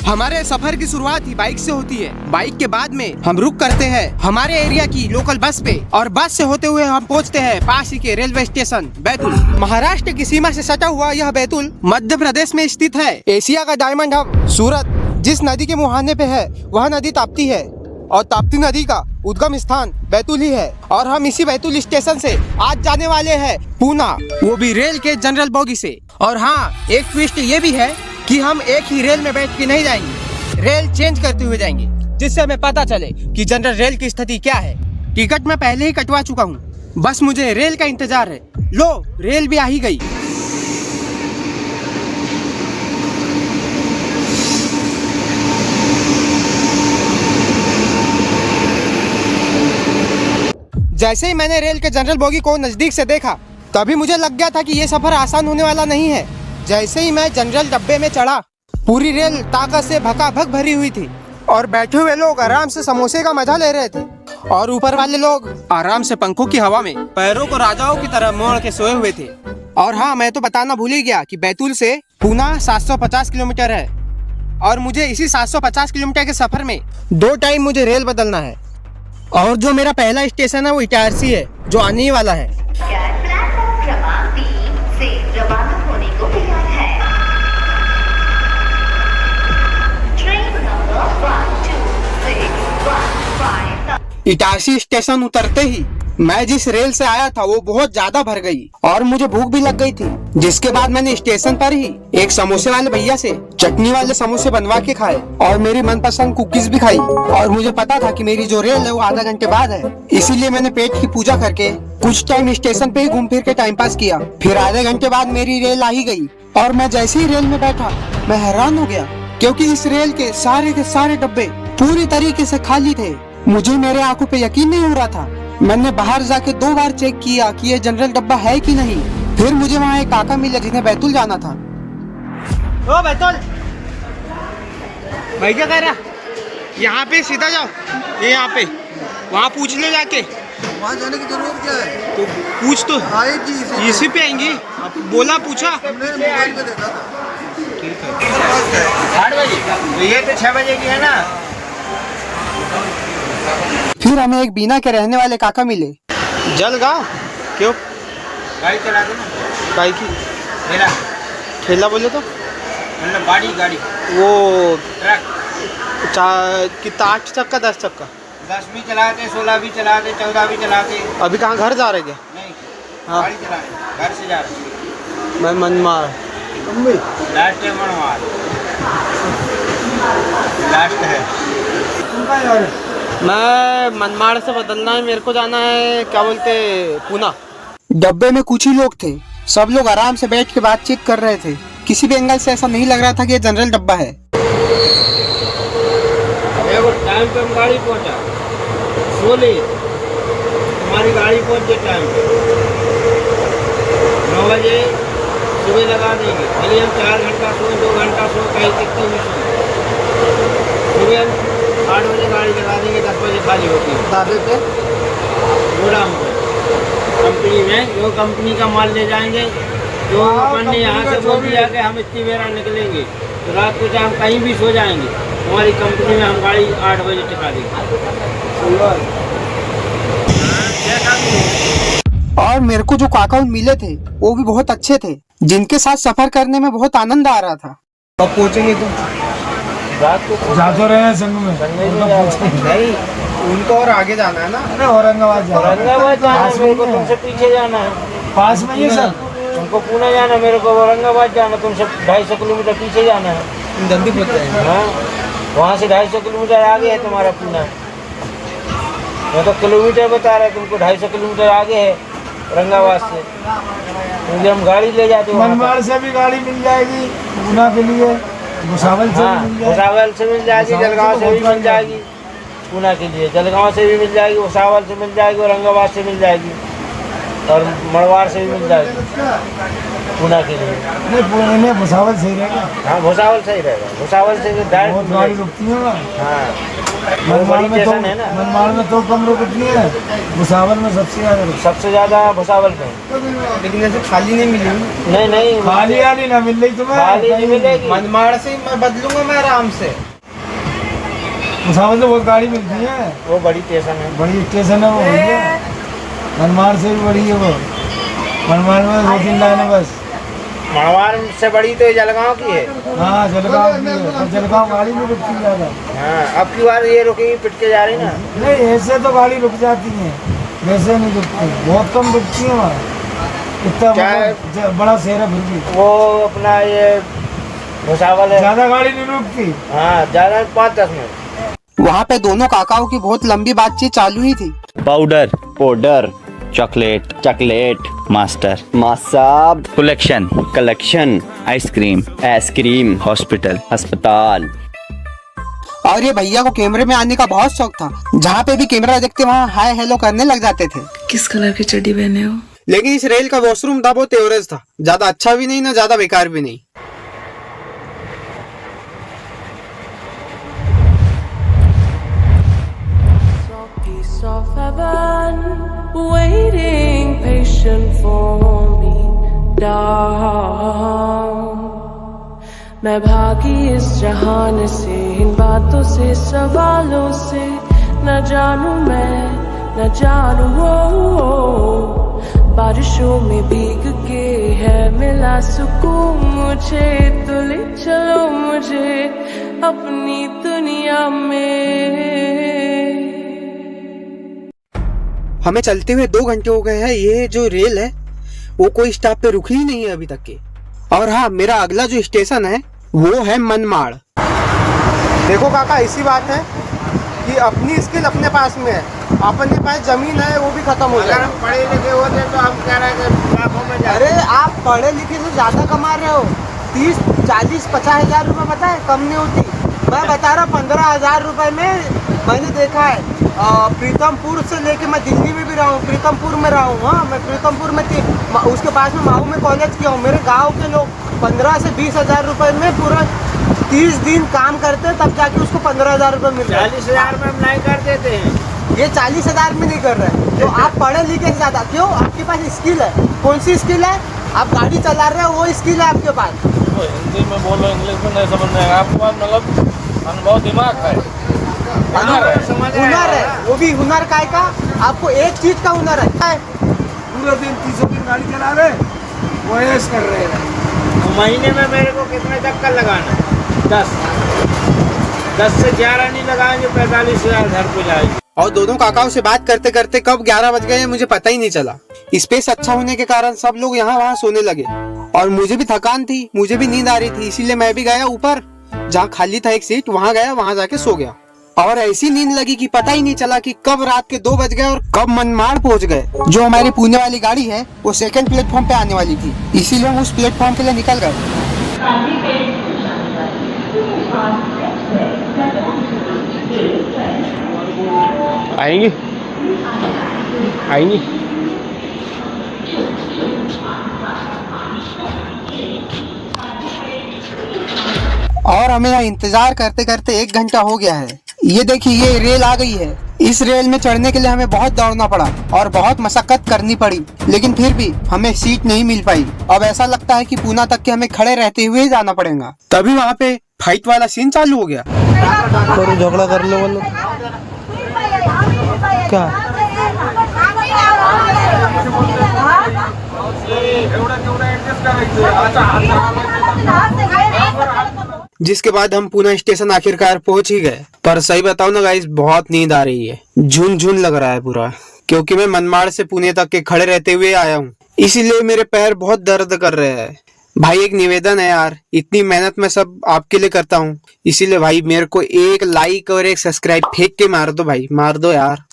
हमारे सफर की शुरुआत ही बाइक से होती है। बाइक के बाद में हम रुक करते हैं हमारे एरिया की लोकल बस पे, और बस से होते हुए हम पहुंचते हैं पास ही के रेलवे स्टेशन बैतूल। महाराष्ट्र की सीमा से सटा हुआ यह बैतूल मध्य प्रदेश में स्थित है। एशिया का डायमंड हब सूरत जिस नदी के मुहाने पे है वह नदी ताप्ती है, और ताप्ती नदी का उद्गम स्थान बैतूल ही है। और हम इसी बैतूल स्टेशन से आज जाने वाले हैं पूना, वो भी रेल के जनरल बोगी से। और हाँ, एक ट्विस्ट ये भी है कि हम एक ही रेल में बैठ के नहीं जाएंगे, रेल चेंज करते हुए जाएंगे, जिससे हमें पता चले कि जनरल रेल की स्थिति क्या है। टिकट मैं पहले ही कटवा चुका हूँ, बस मुझे रेल का इंतजार है। लो, रेल भी आ ही गई। जैसे ही मैंने रेल के जनरल बोगी को नजदीक से देखा, तभी मुझे लग गया था कि ये सफर आसान होने वाला नहीं है। जैसे ही मैं जनरल डब्बे में चढ़ा, पूरी रेल ताकत से भकाभक भरी हुई थी, और बैठे हुए लोग आराम से समोसे का मजा ले रहे थे, और ऊपर वाले लोग आराम से पंखों की हवा में पैरों को राजाओं की तरह मोड़ के सोए हुए थे। और हाँ, मैं तो बताना भूल ही गया कि बैतूल से पूना 750 किलोमीटर है, और मुझे इसी 750 किलोमीटर के सफर में 2 टाइम मुझे रेल बदलना है। और जो मेरा पहला स्टेशन है वो इटारसी है, जो आने ही वाला है। प्लेटफॉर्म क्रमांक 3 से रवाना होने को तैयार है। Train number 12615। इटारसी स्टेशन उतरते ही मैं जिस रेल से आया था वो बहुत ज्यादा भर गई, और मुझे भूख भी लग गई थी, जिसके बाद मैंने स्टेशन पर ही एक समोसे वाले भैया से चटनी वाले समोसे बनवा के खाए, और मेरी मनपसंद कुकीज भी खाई। और मुझे पता था कि मेरी जो रेल है वो आधा घंटे बाद है, इसीलिए मैंने पेट की पूजा करके कुछ टाइम स्टेशन पे ही घूम फिर के टाइम पास किया। फिर आधे घंटे बाद मेरी रेल आ ही गई, और मैं जैसे ही रेल में बैठा मैं हैरान हो गया, क्योंकि इस रेल के सारे डब्बे पूरी तरीके से खाली थे। मुझे मेरे आंखों पे यकीन नहीं हो रहा था। मैंने बाहर जाके 2 बार चेक किया कि ये जनरल डब्बा है कि नहीं। फिर मुझे वहाँ एक काका मिला जिन्हें बैतूल जाना था। ओ बैतूल, भाई क्या कह रहा? यहाँ पे सीधा जाओ, ये यहाँ पे, वहाँ पूछ ले जाके। वहाँ जाने की जरूरत क्या है? तो पूछ तो आएगी इसी पे आएंगी। बोला पूछा, हमने मोबाइल पे देखा था। ठीक है 8 बजे, ये तो 6 बजे की है ना। फिर हमें एक बीना के रहने वाले काका मिले। जलगांव क्यों? गाड़ी चला दो ना। बाइक की मेरा ठेला बोले तो मतलब गाड़ी वो ट्रक कितना 8 चक्का 10 चक्का 10 भी चलाते, 16 भी चलाते, 14 भी चलाते। अभी कहाँ घर जा रहे क्या? नहीं, हाँ। गाड़ी चला रहे, घर से जा रहे। मैं मनमार लास्ट है मनमार, लास्ट है। मैं मनमाड़ से बदलना है, मेरे को जाना है क्या बोलते पूना। डब्बे में कुछ ही लोग थे, सब लोग आराम से बैठ के बातचीत कर रहे थे। किसी भी एंगल से ऐसा नहीं लग रहा था कि ये जनरल डब्बा है। टाइम पे हम गाड़ी पहुंचा, सोले हमारी गाड़ी पहुंच गई टाइम पे 9 बजे सुबह लगा देंगे। भले हम 4 घंटा सोए, 2 घंटा सोए, कहीं कितनी भी सोए, सुबह हम 8 बजे गाड़ी लगा देंगे, 10 बजे खाली होती है। ढाबे पे गोदाम पे कंपनी में जो कंपनी का माल ले जाएंगे, जो अपन ने यहाँ से बोल दिया कि हम इतनी बेरा निकलेंगे, तो रात को चाहे हम कहीं भी सो जाएंगे, हमारी कंपनी में हम गाड़ी 8 बजे टिका देंगे। और मेरे को जो काका मिले थे वो भी बहुत अच्छे थे, जिनके साथ सफर करने में बहुत आनंद आ रहा था। कब पहुँचेंगे तुम? रात को जा तो रहे हैं संग में। नहीं, उनको और आगे जाना है ना। अरे औरंगाबाद औरंगाबााद जाना है, मेरे को तुमसे पीछे जाना है। पास में ही सर। तुमको पुणे जाना, मेरे को औरंगाबाद जाना, तुमसे 250 किलोमीटर पीछे जाना है। जल्दी पहुंच जाएंगे। हाँ, वहाँ से 250 किलोमीटर आगे है तुम्हारा पुणे। मैं तो किलोमीटर बता रहा है, तुमको 250 किलोमीटर आगे है औरंगाबाद से। क्योंकि हम गाड़ी ले जाते हैं। मनमाड़ से भी गाड़ी मिल जाएगी पूना के लिए, भुसावल से भी मिल जाएगी। भुसावल से मिल जाएगी, जलगांव से भी मिल जाएगी पूना के लिए, जलगांव से भी मिल जाएगी, भुसावल से मिल जाएगी, औरंगाबाद से मिल जाएगी, और मड़वाड़ से भी मिल जाएगी पूना के लिए। नहीं पुणे भुसावल सही रहेगा। हाँ, भुसावल सही रहेगा, भुसावल से बहुत गाड़ी रुकती है वहाँ। हाँ, मनमाड़ में स्टेशन है ना। मनमाड़ में तो कम रुकती है, भुसावल में सबसे ज्यादा रुकती सबसे ज्यादा भुसावल पे। लेकिन ऐसे खाली नहीं मिली। नहीं है। खाली वाली ना मिल रही तुम्हें, खाली नहीं मिलेगी। मनमाड़ से मैं बदलूंगा मैं आराम से। भुसावल से बहुत गाड़ी मिलती है, वो बड़ी स्टेशन है। बड़ी स्टेशन है वो भैया, मनमाड़ से भी बड़ी है वो। मनमाड़ में 2-3 लाइन है बस। मनमाड़ से बड़ी तो जलगांव की है। हाँ जलगांव की है, पर जलगांव गाड़ी नहीं रुकती ज्यादा। हाँ, अब की बार ये रुकेगी, पिट के जा रही ना। नहीं ऐसे तो गाड़ी रुक जाती है, वैसे नहीं रुकती, बहुत कम रुकती है वहाँ। इतना बड़ा शहर है फिर भी वो अपना ये भुसावल है, ज्यादा गाड़ी नहीं रुकती। हाँ ज्यादा 5-10 मिनट। वहाँ पे दोनों काकाओं की बहुत लंबी बातचीत चालू ही थी। Powder, powder, chocolate, chocolate, master, मासाब, collection, collection, ice cream, ice cream, hospital, अस्पताल। और ये भैया को कैमरे में आने का बहुत शौक था, जहाँ पे भी कैमरा देखते वहाँ हाय हेलो करने लग जाते थे। किस कलर की चड्डी पहने हो? लेकिन इस रेल का वॉशरूम था बहुत एवरेज था, ज्यादा अच्छा भी नहीं ना ज्यादा बेकार भी नहीं। Piece of heaven waiting patient for me down. मैं भागी इस जहान से, इन बातों से, सवालों से, न जानूं मैं, न जानूं वो। बारिशों में भीग के है मिला सुकून मुझे, तो ले चलो मुझे अपनी दुनिया में। हमें चलते हुए 2 घंटे हो गए हैं। ये जो रेल है वो कोई स्टॉप पे रुकी ही नहीं है अभी तक के। और हाँ, मेरा अगला जो स्टेशन है वो है मनमाड़। देखो काका, ऐसी बात है कि अपनी स्किल अपने पास में है, अपने पास जमीन है वो भी खत्म हो अगर जाए। हम पढ़े लिखे होते तो हम कह रहे थे लाखों में जा। अरे आप पढ़े लिखे से ज्यादा कमा रहे हो, 30, 40, 50 हजार रुपये पता है कम नहीं होती। मैं बता रहा 15,000 रुपये में मैंने देखा है। प्रीतमपुर से लेके मैं दिल्ली में भी रहा हूँ, प्रीतमपुर में रहा हूँ। हाँ, मैं प्रीतमपुर में थी, उसके पास में माहू में कॉलेज किया हूँ। मेरे गांव के लोग 15 से 20 हजार रुपये में पूरा 30 दिन काम करते हैं, तब जाके उसको 15,000 रुपये मिल रहा है। 40,000 में हम नहीं कर देते हैं। ये 40,000 में नहीं कर रहे। तो आप पढ़े लिखे से ज्यादा क्यों? आपके पास स्किल है। कौन सी स्किल है? आप गाड़ी चला रहे हो, वो स्किल है आपके पास। हिंदी में बोलो, इंग्लिश में नहीं समझ में आएगा। आपके पास मतलब अनुभव दिमाग है, हुनर है। हुनर है, वो भी हुनर काय का? आपको एक चीज का हुनर है। पूरे दिन 30 दिन गाड़ी चला रहे, वो ऐश कर रहे हैं। महीने में मेरे को कितने चक्कर लगाना? 10 से 11 नहीं लगाएंगे, 45,000 घर पे जाएगी। और दोनों काकाओं से बात करते करते कब 11 बज गए मुझे पता ही नहीं चला। स्पेस अच्छा होने के कारण सब लोग यहाँ वहाँ सोने लगे और मुझे भी थकान थी, मुझे भी नींद आ रही थी, इसीलिए मैं भी गया ऊपर जहाँ खाली था एक सीट, वहाँ गया, वहाँ जाके सो गया। और ऐसी नींद लगी कि पता ही नहीं चला कि कब रात के 2 बज गए और कब मनमाड़ पहुँच गए। जो हमारी पुणे वाली गाड़ी है वो 2nd प्लेटफॉर्म पे आने वाली थी, इसीलिए हम उस प्लेटफॉर्म के लिए निकल गए। आएंगी आएंगी। और हमें यहाँ इंतजार करते करते 1 घंटा हो गया है। ये देखिए, ये रेल आ गई है। इस रेल में चढ़ने के लिए हमें बहुत दौड़ना पड़ा और बहुत मशक्कत करनी पड़ी, लेकिन फिर भी हमें सीट नहीं मिल पाई। अब ऐसा लगता है कि पूना तक के हमें खड़े रहते हुए जाना पड़ेगा। तभी वहाँ पे फाइट वाला सीन चालू हो गया। झगड़ा कर लो बोलो क्या? जिसके बाद हम पुणे स्टेशन आखिरकार पहुंच ही गए। पर सही बताओ ना गाइस, बहुत नींद आ रही है, झुन लग रहा है पूरा, क्योंकि मैं मनमाड़ से पुणे तक के खड़े रहते हुए आया हूँ, इसीलिए मेरे पैर बहुत दर्द कर रहे हैं। भाई एक निवेदन है यार, इतनी मेहनत मैं सब आपके लिए करता हूँ, इसीलिए भाई मेरे को एक लाइक और एक सब्सक्राइब फेंक के मार दो भाई, मार दो यार।